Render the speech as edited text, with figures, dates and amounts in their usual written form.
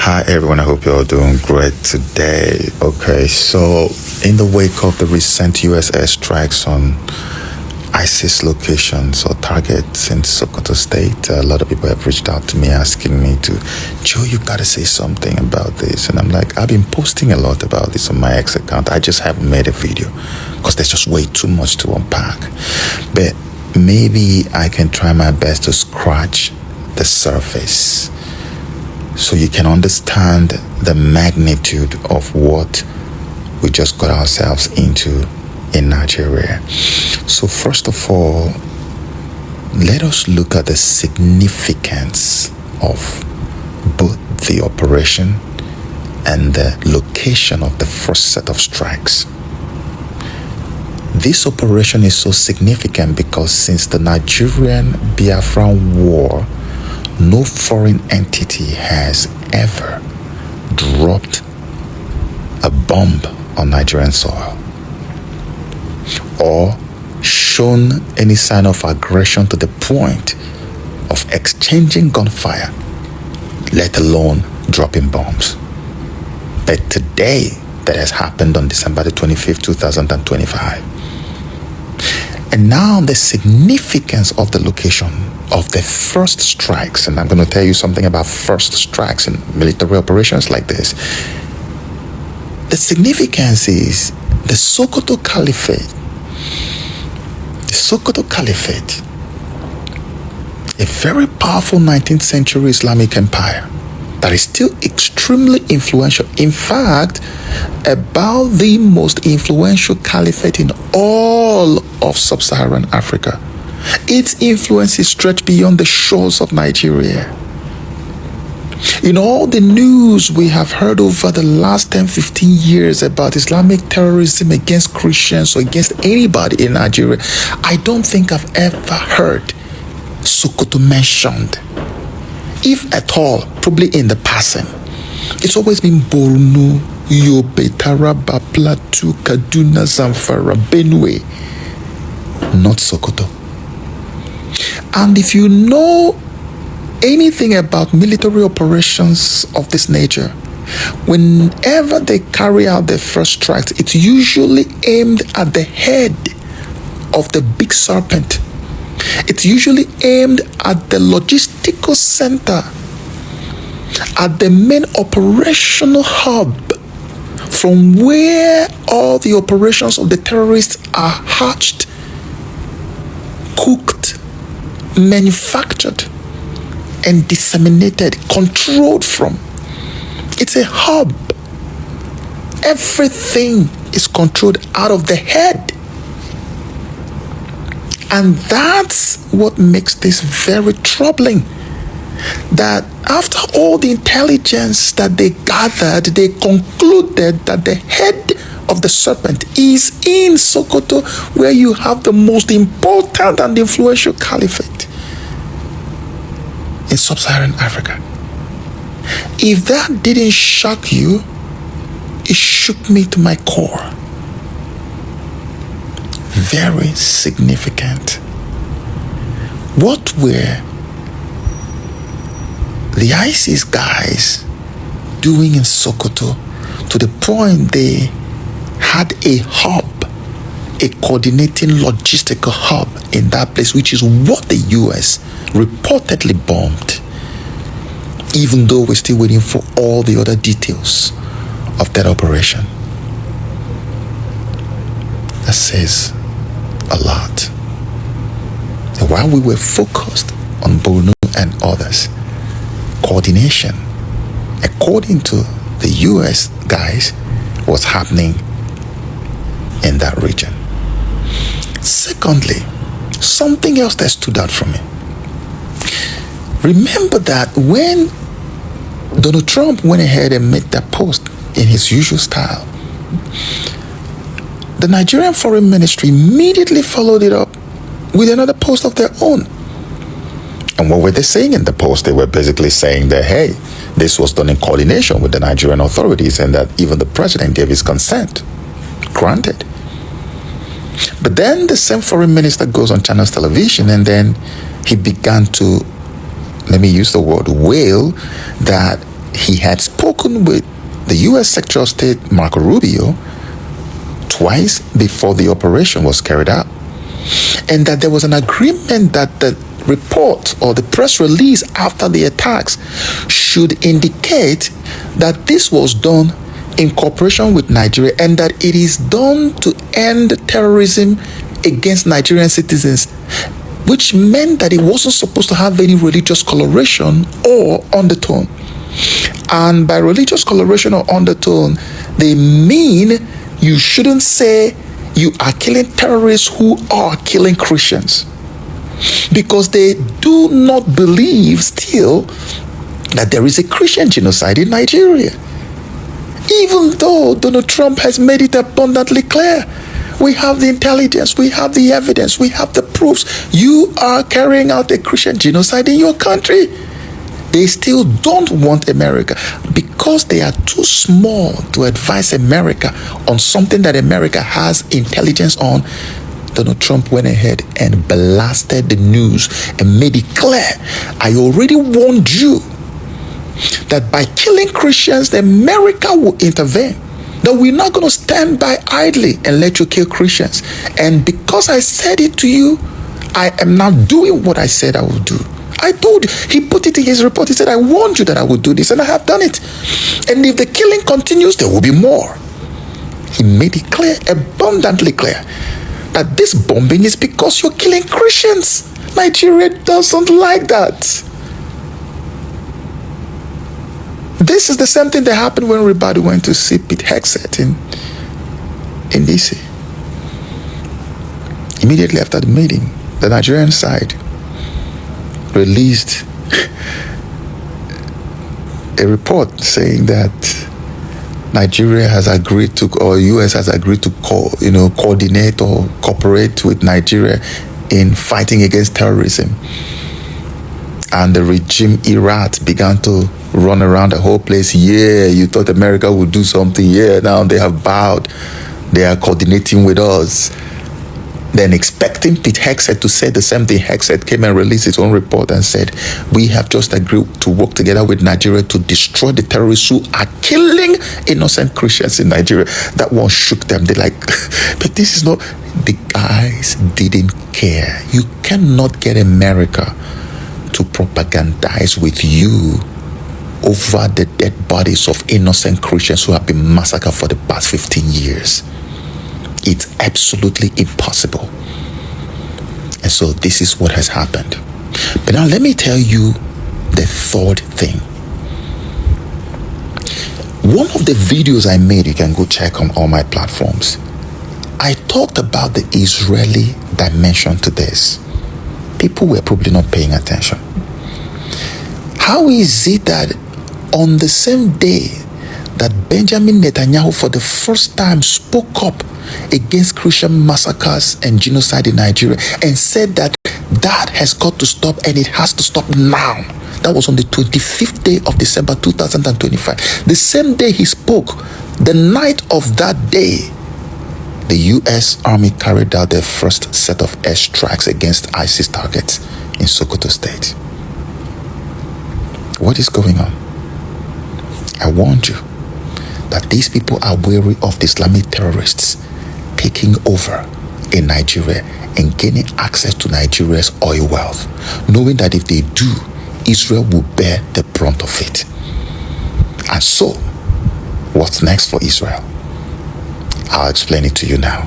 Hi everyone, I hope you're all doing great today. Okay, so in the wake of the recent US airstrikes on ISIS locations or targets in Sokoto State, a lot of people have reached out to me asking me Joe, you gotta say something about this. And I'm like, I've been posting a lot about this on my X account. I just haven't made a video because there's just way too much to unpack. But maybe I can try my best to scratch the surface so you can understand the magnitude of what we just got ourselves into in Nigeria. So first of all, let us look at the significance of both the operation and the location of the first set of strikes. This operation is so significant because since the Nigerian-Biafran War, no foreign entity has ever dropped a bomb on Nigerian soil or shown any sign of aggression to the point of exchanging gunfire, let alone dropping bombs. But today, that has happened on December the 25th, 2025. And now the significance of the location of the first strikes, and I'm going to tell you something about first strikes in military operations like this. The significance is the Sokoto Caliphate. The Sokoto Caliphate, a very powerful 19th century Islamic empire that is still extremely influential. In fact, about the most influential caliphate in all of sub-Saharan Africa. Its influence is stretched beyond the shores of Nigeria. In all the news we have heard over the last 10-15 years about Islamic terrorism against Christians or against anybody in Nigeria, I don't think I've ever heard Sokoto mentioned. If at all, probably in the passing. It's always been Borno, Yobe, Taraba, Plateau, Kaduna, Zamfara, Benue, not Sokoto. And if you know anything about military operations of this nature, whenever they carry out their first strikes, it's usually aimed at the head of the big serpent. It's usually aimed at the logistical center, at the main operational hub from where all the operations of the terrorists are hatched, cooked, manufactured, and disseminated, controlled from. It's a hub. Everything is controlled out of the head. And that's what makes this very troubling. That after all the intelligence that they gathered, they concluded that the head of the serpent is in Sokoto, where you have the most important and influential caliphate in sub-Saharan Africa. If that didn't shock you, it shook me to my core. Very significant. What were the ISIS guys doing in Sokoto to the point they had a hub, a coordinating logistical hub in that place, which is what the US reportedly bombed, even though we're still waiting for all the other details of that operation? That says a lot. And while we were focused on Borno and others, coordination, according to the US guys, was happening in that region. Secondly, something else that stood out for me. Remember that when Donald Trump went ahead and made that post in his usual style, the Nigerian Foreign Ministry immediately followed it up with another post of their own. And what were they saying in the post? They were basically saying that, hey, this was done in coordination with the Nigerian authorities and that even the president gave his consent. Granted. But then the same foreign minister goes on Channels Television and then he began to, let me use the word wail, that he had spoken with the U.S. Secretary of State Marco Rubio twice before the operation was carried out, and that there was an agreement that the report or the press release after the attacks should indicate that this was done in cooperation with Nigeria and that it is done to end terrorism against Nigerian citizens, which meant that it wasn't supposed to have any religious coloration or undertone. And by religious coloration or undertone, they mean you shouldn't say you are killing terrorists who are killing Christians, because they do not believe still that there is a Christian genocide in Nigeria, even though Donald Trump has made it abundantly clear. We have the intelligence, we have the evidence, we have the proofs. You are carrying out a Christian genocide in your country. They still don't want America because they are too small to advise America on something that America has intelligence on. Donald Trump went ahead and blasted the news and made it clear, I already warned you that by killing Christians, America will intervene. That we're not going to stand by idly and let you kill Christians. And because I said it to you, I am now doing what I said I would do. I told you. He put it in his report. He said, I warned you that I would do this, and I have done it. And if the killing continues, there will be more. He made it clear, abundantly clear, that this bombing is because you're killing Christians. Nigeria doesn't like that. This is the same thing that happened when everybody went to see Pete Hegseth in DC. Immediately after the meeting, the Nigerian side released a report saying that Nigeria has agreed to, or US has agreed to coordinate or cooperate with Nigeria in fighting against terrorism. And the regime Iraq began to run around the whole place. Yeah, you thought America would do something. Yeah, now they have bowed. They are coordinating with us. Then expecting Pete Hegseth to say the same thing, Hegseth came and released his own report and said, we have just agreed to work together with Nigeria to destroy the terrorists who are killing innocent Christians in Nigeria. That one shook them. They're like, but this is not... The guys didn't care. You cannot get America to propagandize with you over the dead bodies of innocent Christians who have been massacred for the past 15 years. It's absolutely impossible. And so this is what has happened. But now let me tell you the third thing. One of the videos I made, you can go check on all my platforms. I talked about the Israeli dimension to this. People were probably not paying attention. How is it that on the same day that Benjamin Netanyahu for the first time spoke up against Christian massacres and genocide in Nigeria and said that that has got to stop and it has to stop now? That was on the 25th day of December 2025. The same day he spoke, the night of that day, the U.S. Army carried out their first set of airstrikes against ISIS targets in Sokoto State. What is going on? I warned you that these people are wary of the Islamic terrorists taking over in Nigeria and gaining access to Nigeria's oil wealth, knowing that if they do, Israel will bear the brunt of it. And so, what's next for Israel? I'll explain it to you now.